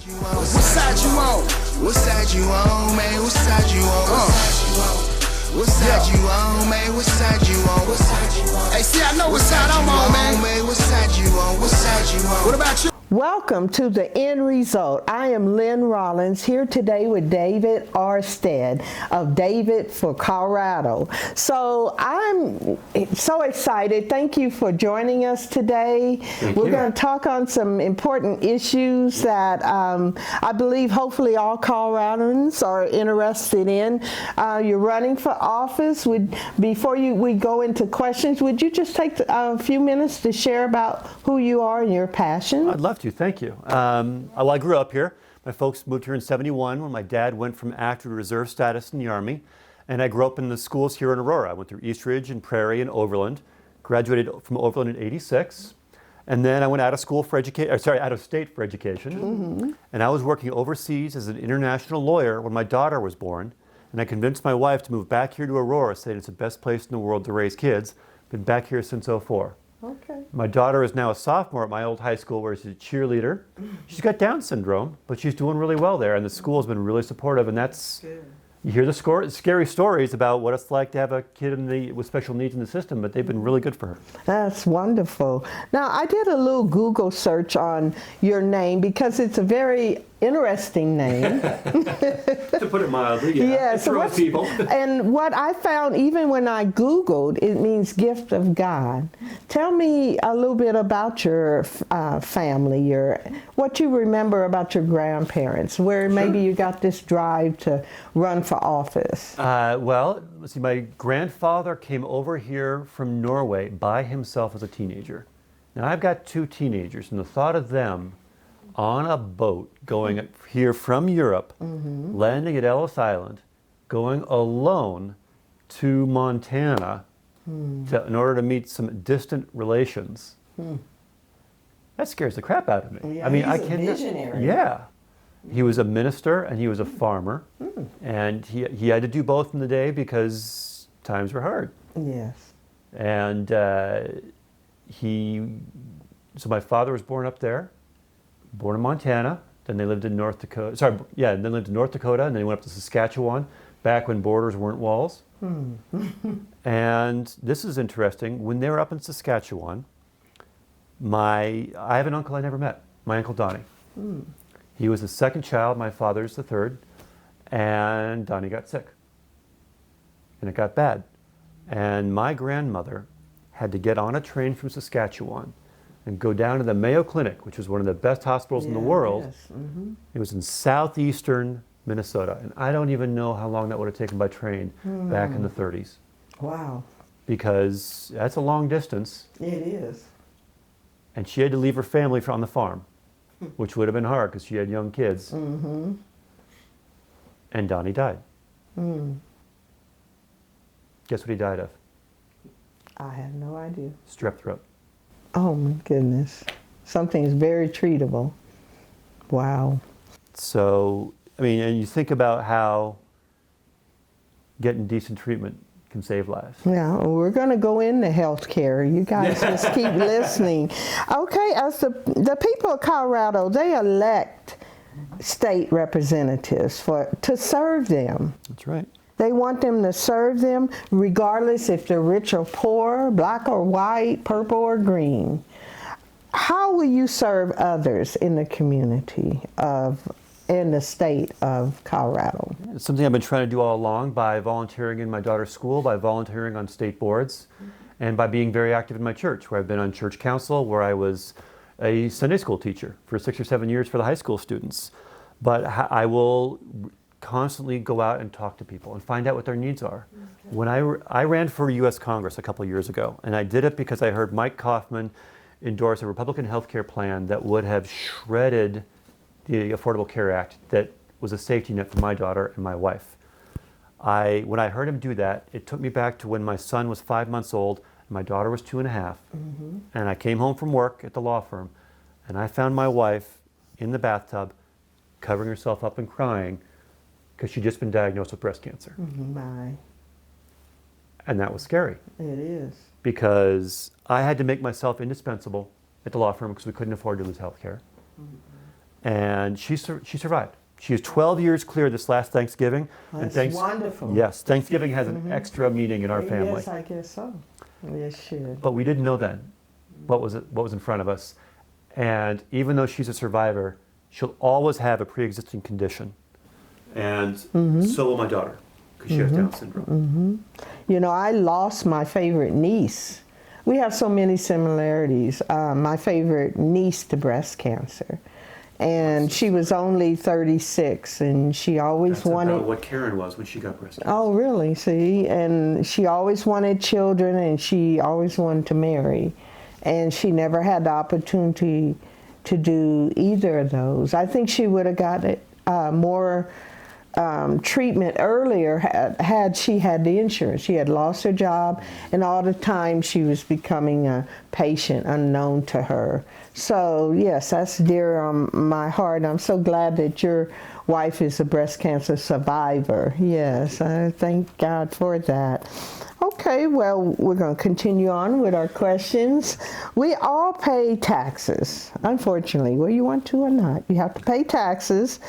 What side you on? What side you on, man? What side you on? What side you on, man? What side you on? What side you on? Hey, see, I know what side I'm on, man. What side you on? What side you on? What about you? Welcome to The End Result. I am Lynn Rollins here today with David Arstead of David for Colorado. So I'm so excited. Thank you for joining us today. We're going to talk on some important issues that I believe hopefully all Coloradans are interested in. You're running for office. Before we go into questions, would you just take a few minutes to share about who you are and your passion? I'd love to. Thank you. Well, I grew up here. My folks moved here in '71 when my dad went from active to reserve status in the Army. And I grew up in the schools here in Aurora. I went through East Ridge and Prairie and Overland. Graduated from Overland in '86. And then I went out of state for education. Mm-hmm. And I was working overseas as an international lawyer when my daughter was born. And I convinced my wife to move back here to Aurora, saying it's the best place in the world to raise kids. Been back here since '04. Okay. My daughter is now a sophomore at my old high school where she's a cheerleader. She's got Down syndrome, but she's doing really well there, and the school has been really supportive, and that's, you hear the scary stories about what it's like to have a kid with special needs in the system, but they've been really good for her. That's wonderful. Now, I did a little Google search on your name because it's a very interesting name. To put it mildly, yeah. Yeah, It throws people. And what I found, even when I Googled, it means gift of God. Tell me a little bit about your family, what you remember about your grandparents, where maybe you got this drive to run for office. Well, let's see, my grandfather came over here from Norway by himself as a teenager. Now, I've got two teenagers, and the thought of them on a boat going here from Europe, landing at Ellis Island, going alone to Montana in order to meet some distant relations. That scares the crap out of me. Yeah, I mean, he's a visionary. Yeah. He was a minister and he was a farmer. And he had to do both in the day because times were hard. Yes. And so my father was born up there. Born in Montana, then they lived in North Dakota. Then lived in North Dakota, and then they went up to Saskatchewan, back when borders weren't walls. And this is interesting. When they were up in Saskatchewan, I have an uncle I never met, my Uncle Donnie. He was the second child, my father's the third, and Donnie got sick. And it got bad. And my grandmother had to get on a train from Saskatchewan and go down to the Mayo Clinic, which was one of the best hospitals in the world. Yes. It was in southeastern Minnesota, and I don't even know how long that would have taken by train back in the 30s. Wow. Because that's a long distance. It is. And she had to leave her family on the farm, which would have been hard because she had young kids. And Donnie died. Guess what he died of? I have no idea. Strep throat. Oh my goodness. Something's very treatable. Wow. So, I mean, and you think about how getting decent treatment can save lives. Yeah, we're going to go into healthcare. You guys just keep listening. Okay, as the people of Colorado, they elect state representatives to serve them. That's right. They want them to serve them regardless if they're rich or poor, black or white, purple or green. How will you serve others in the community in the state of Colorado? It's something I've been trying to do all along by volunteering in my daughter's school, by volunteering on state boards, and by being very active in my church, where I've been on church council, where I was a Sunday school teacher for 6 or 7 years for the high school students. But I will constantly go out and talk to people and find out what their needs are. Okay. When I ran for U.S. Congress a couple of years ago, and I did it because I heard Mike Coffman endorse a Republican health care plan that would have shredded the Affordable Care Act that was a safety net for my daughter and my wife. When I heard him do that, it took me back to when my son was 5 months old and my daughter was 2.5. And I came home from work at the law firm, and I found my wife in the bathtub covering herself up and crying because she'd just been diagnosed with breast cancer. My. And that was scary. It is. Because I had to make myself indispensable at the law firm because we couldn't afford to lose health care. and she survived. She is 12 years clear this last Thanksgiving. That's wonderful. Yes, Thanksgiving has an extra meaning in our family. Yes, I guess so. Yes, should. But we didn't know then what was in front of us. And even though she's a survivor, she'll always have a pre-existing condition. And so will my daughter, because she has Down syndrome. You know, I lost my favorite niece. We have so many similarities. My favorite niece to breast cancer. And she was only 36, and she always That's wanted... about what Karen was when she got breast cancer. Oh, really? See? And she always wanted children, and she always wanted to marry. And she never had the opportunity to do either of those. I think she would have got it more treatment earlier had she had the insurance. She had lost her job, and all the time she was becoming a patient unknown to her. So yes, that's dear on my heart. I'm so glad that your wife is a breast cancer survivor. Yes, I thank God for that. Okay, well, we're going to continue on with our questions. We all pay taxes, unfortunately, whether you want to or not. You have to pay taxes.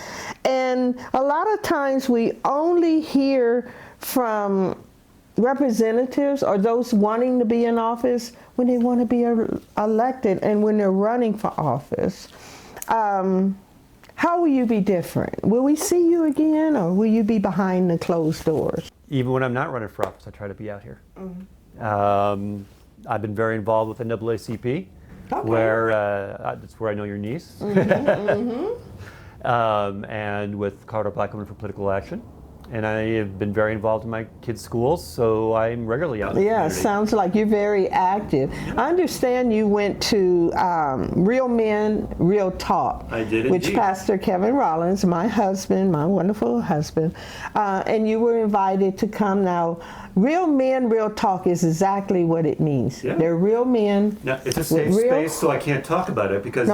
And a lot of times we only hear from representatives or those wanting to be in office when they want to be elected and when they're running for office. How will you be different? Will we see you again, or will you be behind the closed doors? Even when I'm not running for office, I try to be out here. I've been very involved with the NAACP, where that's where I know your niece, and with Colorado Black Women for Political Action. And I have been very involved in my kids' schools, so I'm regularly out in the community. Sounds like you're very active. I understand you went to Real Men, Real Talk. I did which indeed. Pastor Kevin Rollins, my husband, my wonderful husband, and you were invited to come. Now, Real Men, Real Talk is exactly what it means. Yeah. They're real men. Now, it's a safe space, so I can't talk about it because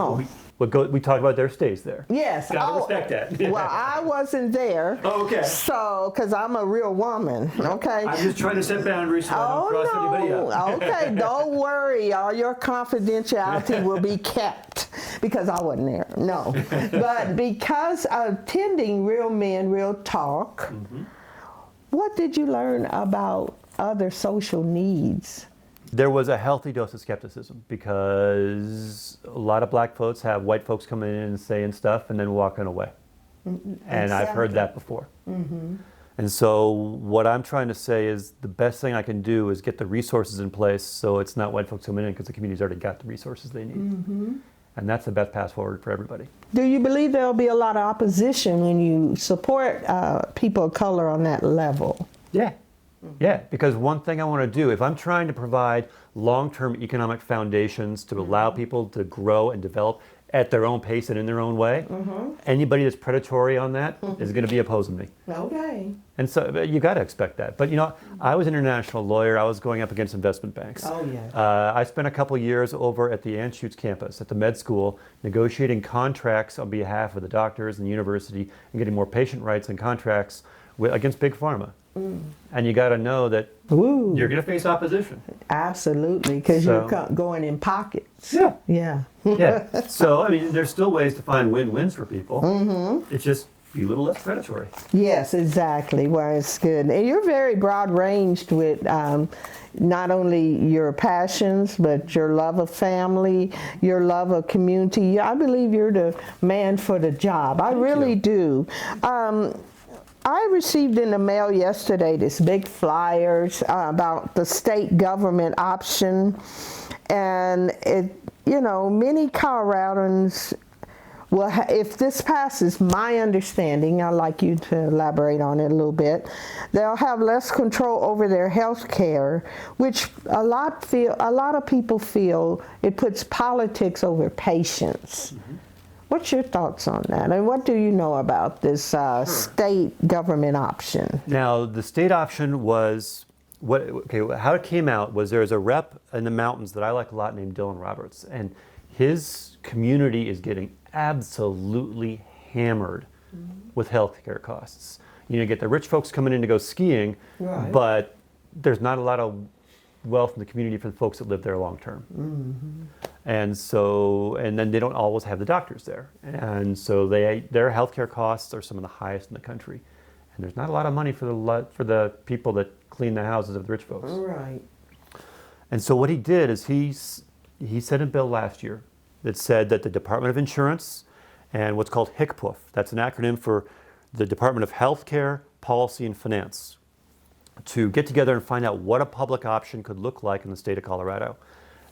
what we talk about there stays there. Yes. Gotta respect that. Well, I wasn't there. Oh, okay. So, because I'm a real woman, okay? I'm just trying to set boundaries so I don't cross anybody up. Okay, don't worry. All your confidentiality will be kept because I wasn't there. No. But because attending Real Men, Real Talk, what did you learn about other social needs? There was a healthy dose of skepticism because a lot of black folks have white folks coming in and saying stuff and then walking away. And I've heard that before. And so what I'm trying to say is the best thing I can do is get the resources in place so it's not white folks coming in because the community's already got the resources they need. And that's the best path forward for everybody. Do you believe there'll be a lot of opposition when you support people of color on that level? Yeah. Yeah, because one thing I want to do, if I'm trying to provide long-term economic foundations to allow people to grow and develop at their own pace and in their own way, anybody that's predatory on that is going to be opposing me. Okay. And so you got to expect that. But you know, I was an international lawyer. I was going up against investment banks. Oh, yes. I spent a couple years over at the Anschutz campus at the med school negotiating contracts on behalf of the doctors and the university and getting more patient rights and contracts against Big Pharma. And you got to know that you're going to face opposition. Absolutely, because you're going in pockets. Yeah. Yeah. Yeah. So, I mean, there's still ways to find win-wins for people. It's just be a little less predatory. Yes, exactly. Well, it's good. And you're very broad-ranged with not only your passions, but your love of family, your love of community. I believe you're the man for the job. I really do. I received in the mail yesterday this big flyers about the state government option, and it, you know, many Coloradans will, if this passes, my understanding, I'd like you to elaborate on it a little bit, they'll have less control over their health care, which a lot of people feel it puts politics over patients. What's your thoughts on that? And what do you know about this state government option? Now, the state option was, how it came out was there's a rep in the mountains that I like a lot named Dylan Roberts, and his community is getting absolutely hammered with healthcare costs. You get the rich folks coming in to go skiing, but there's not a lot of wealth in the community for the folks that live there long term. And then they don't always have the doctors there. And so their healthcare costs are some of the highest in the country. And there's not a lot of money for the people that clean the houses of the rich folks. Right. And so what he did is he sent a bill last year that said that the Department of Insurance and what's called HCPF, that's an acronym for the Department of Healthcare, Policy, and Finance, to get together and find out what a public option could look like in the state of Colorado.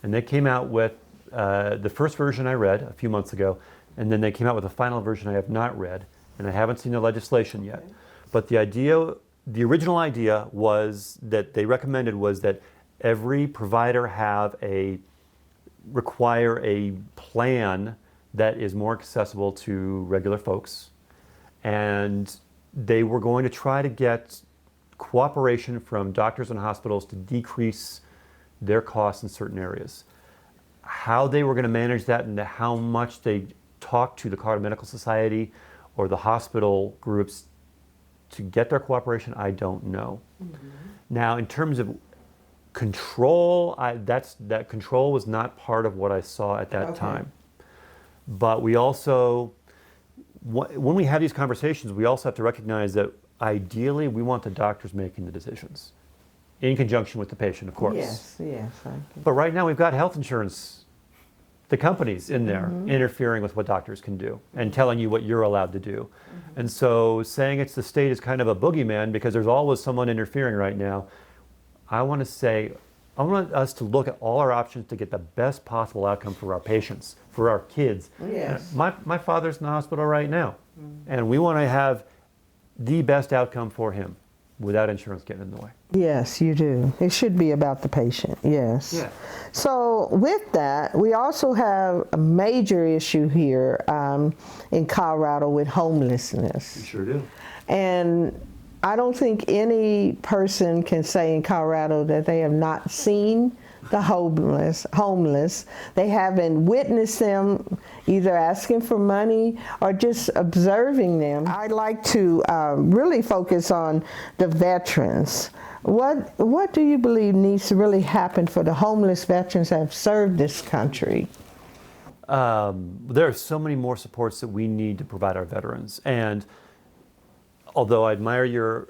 And they came out with the first version I read a few months ago, and then they came out with a final version I have not read, and I haven't seen the legislation yet. Okay. But the original idea was that they recommended was that every provider require a plan that is more accessible to regular folks. And they were going to try to get cooperation from doctors and hospitals to decrease their costs in certain areas. How they were going to manage that and how much they talked to the Colorado Medical Society or the hospital groups to get their cooperation, I don't know. Mm-hmm. Now, in terms of control, that control was not part of what I saw at that time. But we also, when we have these conversations, we also have to recognize that ideally we want the doctors making the decisions in conjunction with the patient, of course. Yes. But right now we've got health insurance, the companies in there interfering with what doctors can do and telling you what you're allowed to do. Mm-hmm. And so saying it's the state is kind of a boogeyman because there's always someone interfering right now. I want us to look at all our options to get the best possible outcome for our patients, for our kids. Yes. My father's in the hospital right now, and we want to have the best outcome for him without insurance getting in the way. Yes, you do. It should be about the patient, yes. Yeah. So with that, we also have a major issue here in Colorado with homelessness. We sure do. And I don't think any person can say in Colorado that they have not seen the homeless. They haven't witnessed them either asking for money or just observing them. I'd like to really focus on the veterans. What do you believe needs to really happen for the homeless veterans that have served this country? There are so many more supports that we need to provide our veterans. And although I admire your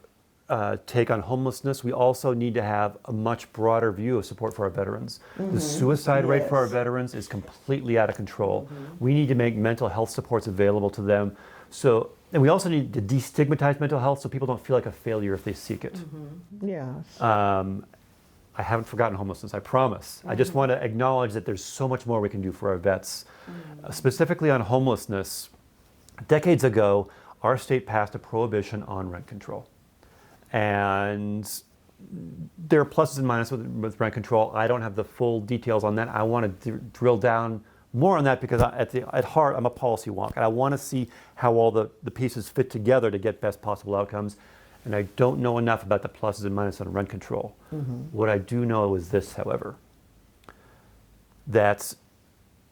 take on homelessness, we also need to have a much broader view of support for our veterans. Mm-hmm. The suicide rate for our veterans is completely out of control. Mm-hmm. We need to make mental health supports available to them. And we also need to destigmatize mental health so people don't feel like a failure if they seek it. Mm-hmm. Yes. I haven't forgotten homelessness, I promise. Mm-hmm. I just want to acknowledge that there's so much more we can do for our vets. Mm-hmm. Specifically on homelessness, decades ago, our state passed a prohibition on rent control. And there are pluses and minuses with rent control. I don't have the full details on that. I want to drill down more on that because at heart, I'm a policy wonk. And I want to see how all the pieces fit together to get best possible outcomes. And I don't know enough about the pluses and minuses on rent control. Mm-hmm. What I do know is this, however, that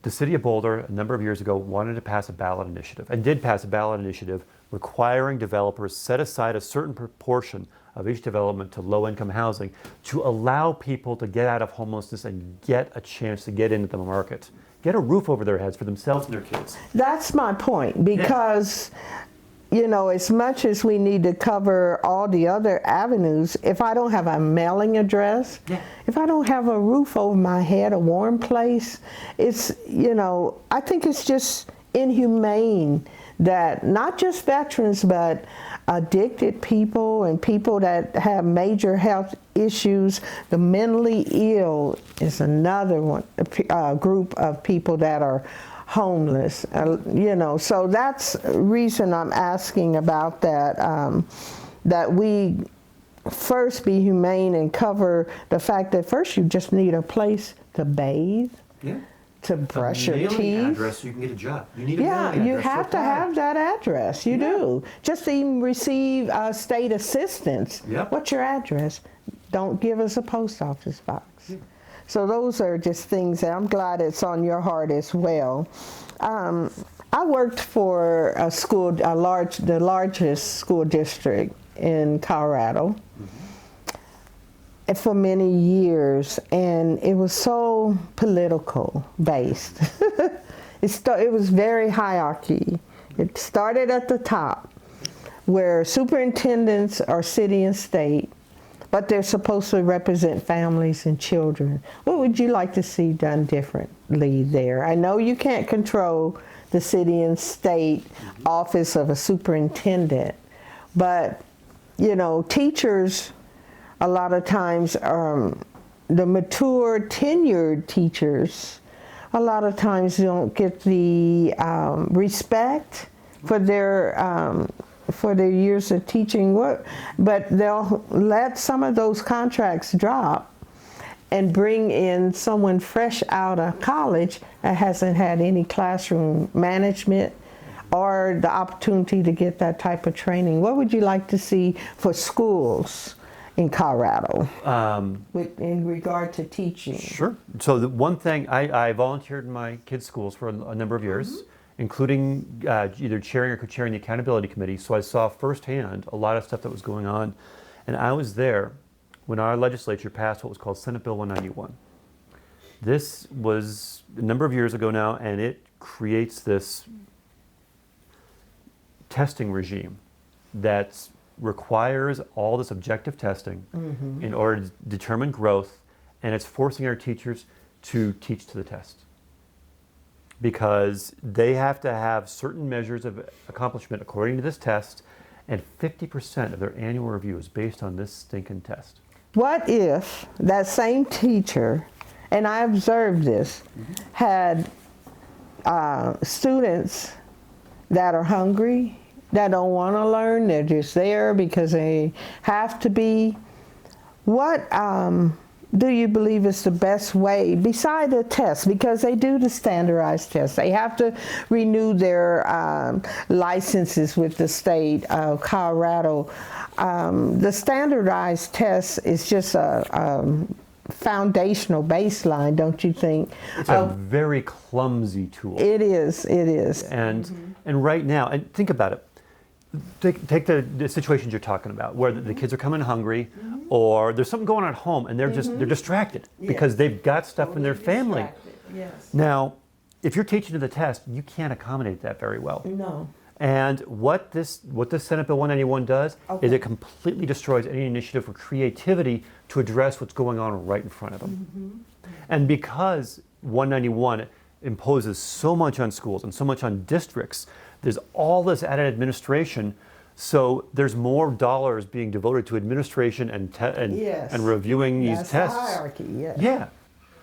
the city of Boulder, a number of years ago, wanted to pass a ballot initiative, and did pass a ballot initiative requiring developers set aside a certain proportion of each development to low-income housing to allow people to get out of homelessness and get a chance to get into the market, get a roof over their heads for themselves and their kids. That's my point, because you know, as much as we need to cover all the other avenues, if I don't have a mailing address, if I don't have a roof over my head, a warm place, it's, you know, I think it's just inhumane that not just veterans, but addicted people and people that have major health issues, the mentally ill is another one, group of people that are homeless, you know, so that's the reason I'm asking about that, that we first be humane and cover the fact that first you just need a place to bathe, to brush your teeth. Address so you can get a job. You need a mailing address. You have to have that address. You do. Just to even receive state assistance. What's your address? Don't give us a post office box. So those are just things that I'm glad it's on your heart as well. I worked for a school, the largest school district in Colorado. for many years, and it was so political based. It was very hierarchy. It started at the top, where superintendents are city and state, but they're supposed to represent families and children. What would you like to see done differently there? I know you can't control the city and state office of a superintendent, but you know, teachers, a lot of times, the mature, tenured teachers, a lot of times don't get the respect for their years of teaching work, but they'll let some of those contracts drop and bring in someone fresh out of college that hasn't had any classroom management or the opportunity to get that type of training. What would you like to see for schools in Colorado in regard to teaching? Sure. So the one thing, I volunteered in my kids' schools for a number of years, including either chairing or co-chairing the accountability committee. So I saw firsthand a lot of stuff that was going on. And I was there when our legislature passed what was called Senate Bill 191. This was a number of years ago now, and it creates this testing regime that requires all this objective testing in order to determine growth, and it's forcing our teachers to teach to the test because they have to have certain measures of accomplishment according to this test, and 50% of their annual review is based on this stinking test. What if that same teacher, and I observed this, had students that are hungry, that don't want to learn, they're just there because they have to be. What do you believe is the best way, beside the test, because they do the standardized test, they have to renew their licenses with the state of Colorado. The standardized test is just a foundational baseline, don't you think? It's a very clumsy tool. It is. And right now, and think about it. Take the situations you're talking about, where the kids are coming hungry, or there's something going on at home, and they're distracted because they've got stuff in their family. Yes. Now, if you're teaching to the test, you can't accommodate that very well. No. And what this Senate Bill 191 does is it completely destroys any initiative for creativity to address what's going on right in front of them. And because 191 imposes so much on schools and so much on districts, there's all this added administration, so there's more dollars being devoted to administration and reviewing these tests. That's the hierarchy, yes. Yeah.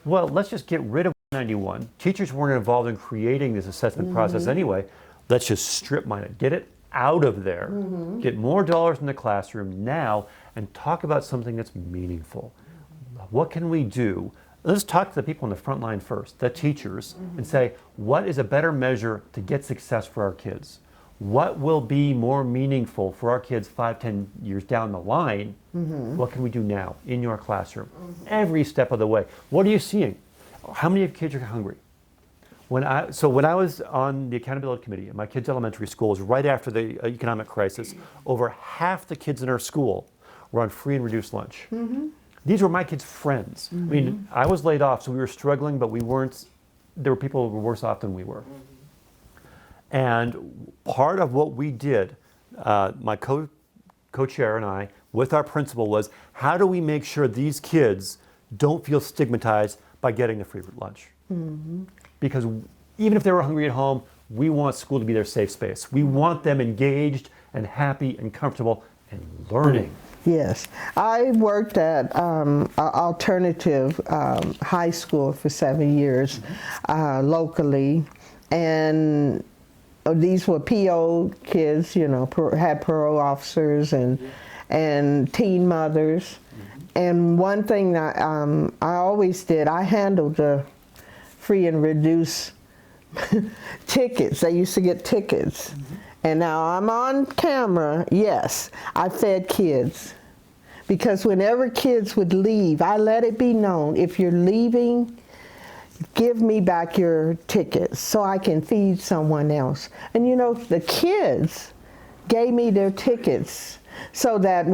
Well, let's just get rid of 191. Teachers weren't involved in creating this assessment process anyway. Let's just strip mine it. Get it out of there. Get more dollars in the classroom now and talk about something that's meaningful. What can we do? Let's talk to the people on the front line first, the teachers, and say, what is a better measure to get success for our kids? What will be more meaningful for our kids 5-10 years down the line? What can we do now in your classroom? Every step of the way. What are you seeing? How many of your kids are hungry? When I was on the accountability committee at my kids' elementary schools right after the economic crisis, over half the kids in our school were on free and reduced lunch. These were my kids' friends. I mean, I was laid off, so we were struggling, but we weren't, there were people who were worse off than we were. And part of what we did, my co-chair and I, with our principal, was how do we make sure these kids don't feel stigmatized by getting the free lunch? Because even if they were hungry at home, we want school to be their safe space. We want them engaged and happy and comfortable and learning. Yes. I worked at an alternative high school for 7 years locally, and these were PO kids, you know, had parole officers and teen mothers. And one thing that I always did, I handled the free and reduced tickets. They used to get tickets. And now I'm on camera, yes, I fed kids. Because whenever kids would leave, I let it be known, if you're leaving, give me back your tickets so I can feed someone else. And you know, the kids gave me their tickets So that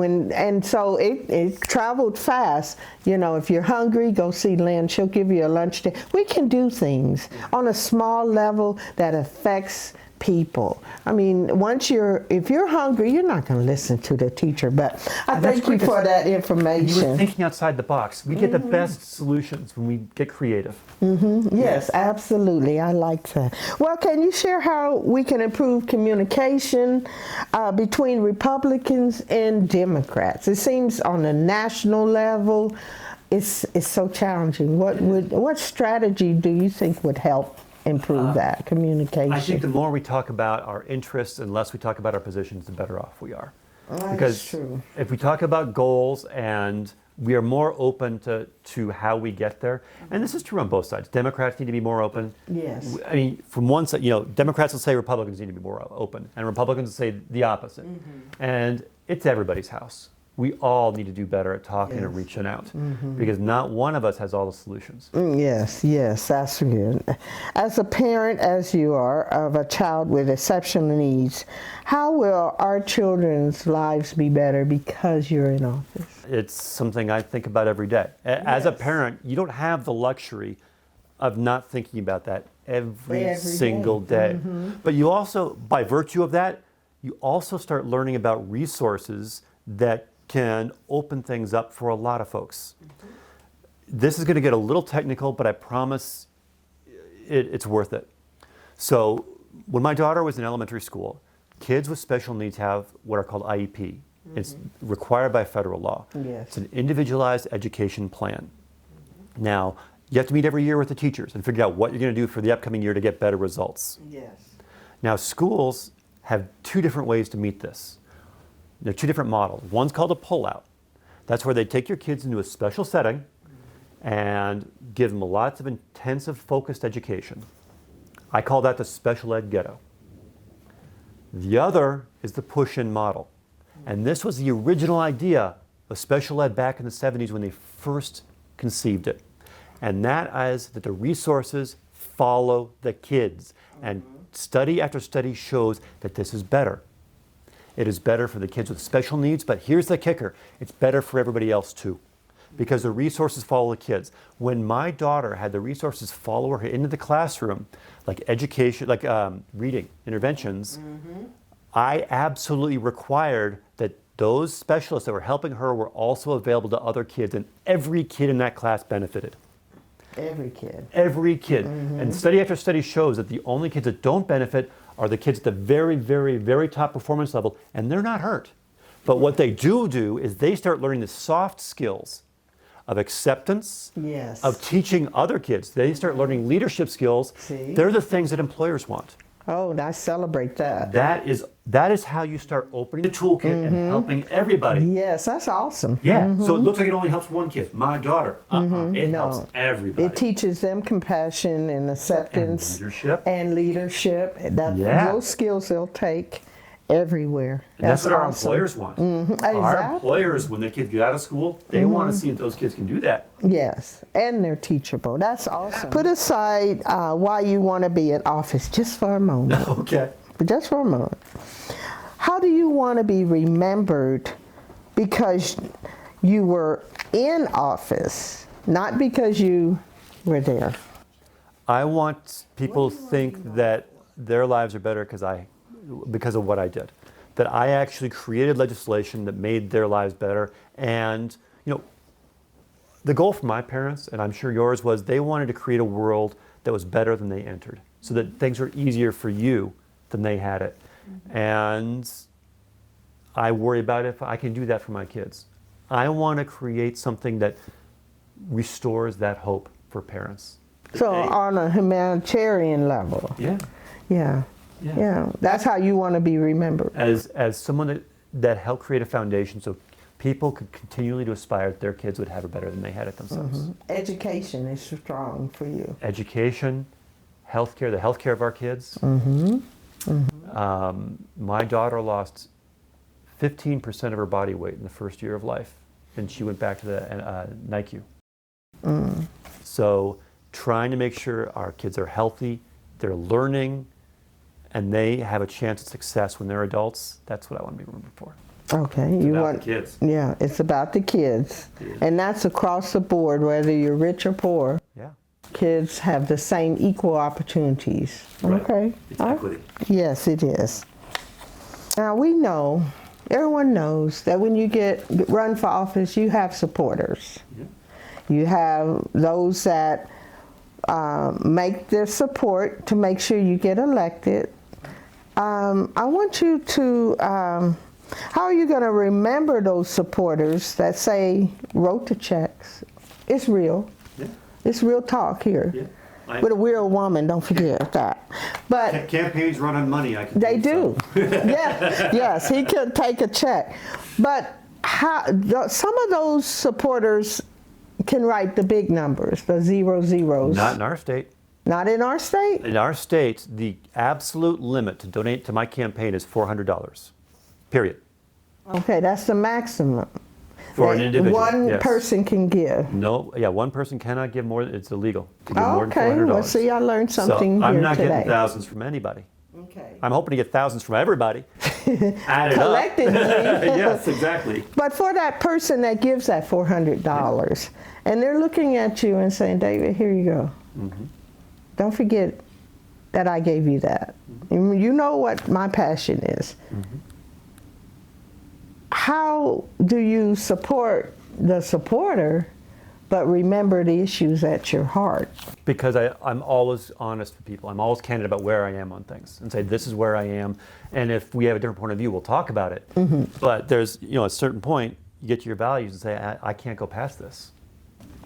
so it traveled fast. You know, if you're hungry, go see Lynn. She'll give you a lunch day. We can do things on a small level that affects people. I mean, if you're hungry, you're not going to listen to the teacher. But I thank you for that information. You were thinking outside the box. We get the best solutions when we get creative. Yes, absolutely. I like that. Well, can you share how we can improve communication between Republicans and Democrats? It seems on a national level, it's so challenging. What strategy do you think would help improve that communication? I think the more we talk about our interests and less we talk about our positions, the better off we are. Because true. If we talk about goals and we are more open to how we get there, and this is true on both sides. Democrats need to be more open. Yes. I mean, from one side, Democrats will say Republicans need to be more open, and Republicans will say the opposite. And it's everybody's house. We all need to do better at talking and reaching out, because not one of us has all the solutions. Yes, that's good. As a parent, as you are, of a child with exceptional needs, how will our children's lives be better because you're in office? It's something I think about every day. As a parent, you don't have the luxury of not thinking about that every single day. But you also, by virtue of that, you also start learning about resources that can open things up for a lot of folks. This is going to get a little technical, but I promise it's worth it. So when my daughter was in elementary school, kids with special needs have what are called IEP. It's required by federal law. Yes. It's an individualized education plan. Now, you have to meet every year with the teachers and figure out what you're going to do for the upcoming year to get better results. Yes. Now, schools have two different ways to meet this. There are two different models. One's called a pullout. That's where they take your kids into a special setting and give them lots of intensive, focused education. I call that the special ed ghetto. The other is the push-in model. And this was the original idea of special ed back in the 70s when they first conceived it. And that is that the resources follow the kids. And study after study shows that this is better. It is better for the kids with special needs, but here's the kicker. It's better for everybody else too, because the resources follow the kids. When my daughter had the resources follow her into the classroom, like education, like reading interventions, I absolutely required that those specialists that were helping her were also available to other kids, and every kid in that class benefited. Every kid. Every kid. And study after study shows that the only kids that don't benefit are the kids at the very, very, very top performance level, and they're not hurt. But what they do is they start learning the soft skills of acceptance, Yes. of teaching other kids. They start learning leadership skills. See? They're the things that employers want. Oh, I celebrate that. That is how you start opening the toolkit and helping everybody. Yes, that's awesome. Yeah, so it looks like it only helps one kid, my daughter. It helps everybody. It teaches them compassion and acceptance And leadership. Those skills they'll take everywhere. And that's what our awesome. employers want. Our Exactly. employers, when the kids get out of school, they want to see that those kids can do that. Yes, and they're teachable. That's awesome. Put aside why you want to be in office just for a moment. Okay. Just for a moment. How do you want to be remembered because you were in office, not because you were there? I want people to think that their lives are better because of what I did. That I actually created legislation that made their lives better. And, the goal for my parents, and I'm sure yours, was they wanted to create a world that was better than they entered, so that things were easier for you than they had it. And I worry about if I can do that for my kids. I want to create something that restores that hope for parents. So on a humanitarian level. Yeah. Yeah. That's how you want to be remembered. As someone that helped create a foundation so people could continually to aspire that their kids would have it better than they had it themselves. Education is strong for you. Education, healthcare, the healthcare of our kids. My daughter lost 15% of her body weight in the first year of life, and she went back to the NICU. So trying to make sure our kids are healthy, they're learning, and they have a chance at success when they're adults, that's what I want to be remembered for. Okay, It's you about want the kids. Yeah, it's about the kids, Yeah. and that's across the board, whether you're rich or poor. Yeah. Kids have the same equal opportunities. Right. Okay. It's equity. Yes, it is. Now we know, everyone knows that when you run for office, you have supporters. Yeah. You have those that make their support to make sure you get elected. I want you to, how are you going to remember those supporters that say, wrote the checks? It's real. Yeah. It's real talk here. Yeah. With a real woman, don't forget that. But Campaigns run on money. I can they tell you do. Yeah, yes, he could take a check. But some of those supporters can write the big numbers, the 00s. Not in our state. Not in our state? In our state, the absolute limit to donate to my campaign is $400. Period. Okay, that's the maximum. For an that individual. One yes. person can give. No, yeah, one person cannot give more. It's illegal to give Oh, more than okay, $400. well, see, I learned something so I'm here not today. getting thousands from anybody. Okay. I'm hoping to get thousands from everybody. Add it Collectively. up. Yes, exactly. But for that person that gives that $400, and they're looking at you and saying, David, here you go. Mm-hmm. Don't forget that I gave you that. Mm-hmm. You know what my passion is. Mm-hmm. How do you support the supporter, but remember the issues at your heart? Because I'm always honest with people. I'm always candid about where I am on things and say, this is where I am. And if we have a different point of view, we'll talk about it. Mm-hmm. But there's, at a certain point, you get to your values and say, I can't go past this.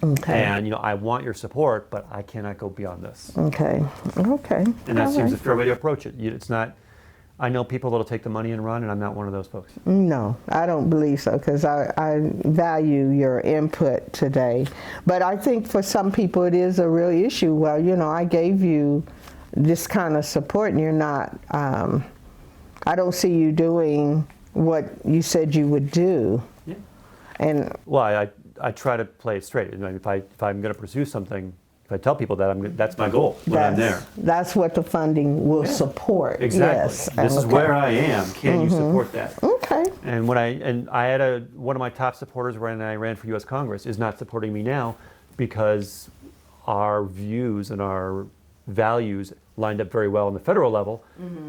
Okay. And, I want your support, but I cannot go beyond this. Okay. Okay. And that All seems a right. fair way to approach it. It's not, I know people that'll take the money and run, and I'm not one of those folks. No, I don't believe so, because I value your input today. But I think for some people it is a real issue. Well, I gave you this kind of support, and you're not, I don't see you doing what you said you would do. Yeah. And Well, I try to play it straight. If I'm going to pursue something, if I tell people that, that's my goal when I'm there. that's what the funding will support. Exactly. Yes. This is Okay. where I am. Can you support that? Okay. And I had one of my top supporters when I ran for U.S. Congress is not supporting me now because our views and our values lined up very well on the federal level,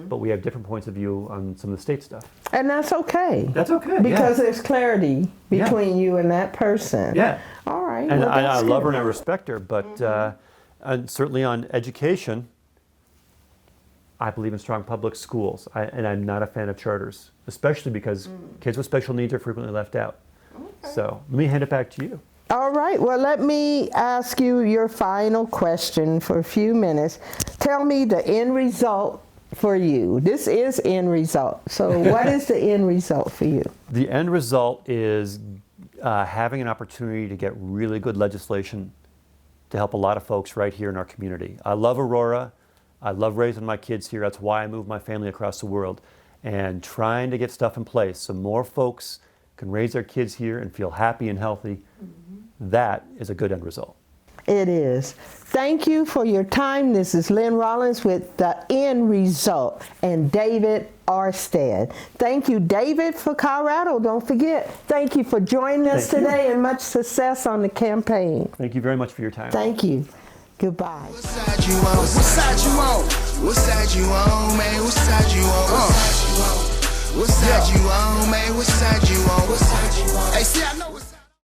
but we have different points of view on some of the state stuff. And that's okay. That's okay. Because yeah. there's clarity Yeah. between you and that person. Yeah. All right. And well, I that's love her good. and I respect her, but and certainly on education, I believe in strong public schools, and I'm not a fan of charters, especially because kids with special needs are frequently left out. Okay. So let me hand it back to you. All right. Well, let me ask you your final question for a few minutes. Tell me the end result for you. This is end result. So what is the end result for you? The end result is having an opportunity to get really good legislation to help a lot of folks right here in our community. I love Aurora. I love raising my kids here. That's why I moved my family across the world. And trying to get stuff in place so more folks can raise their kids here and feel happy and healthy, that is a good end result. It is. Thank you for your time. This is Lynn Rollins with the end result and David Arstead. Thank you, David, for Colorado. Don't forget. Thank you for joining us Thank you. today and much success on the campaign. Thank you very much for your time. Thank you. Goodbye. What side you on? What side you on? What side you on, man? What side you on? What side you on, man? What side you on? Hey, see, I know what's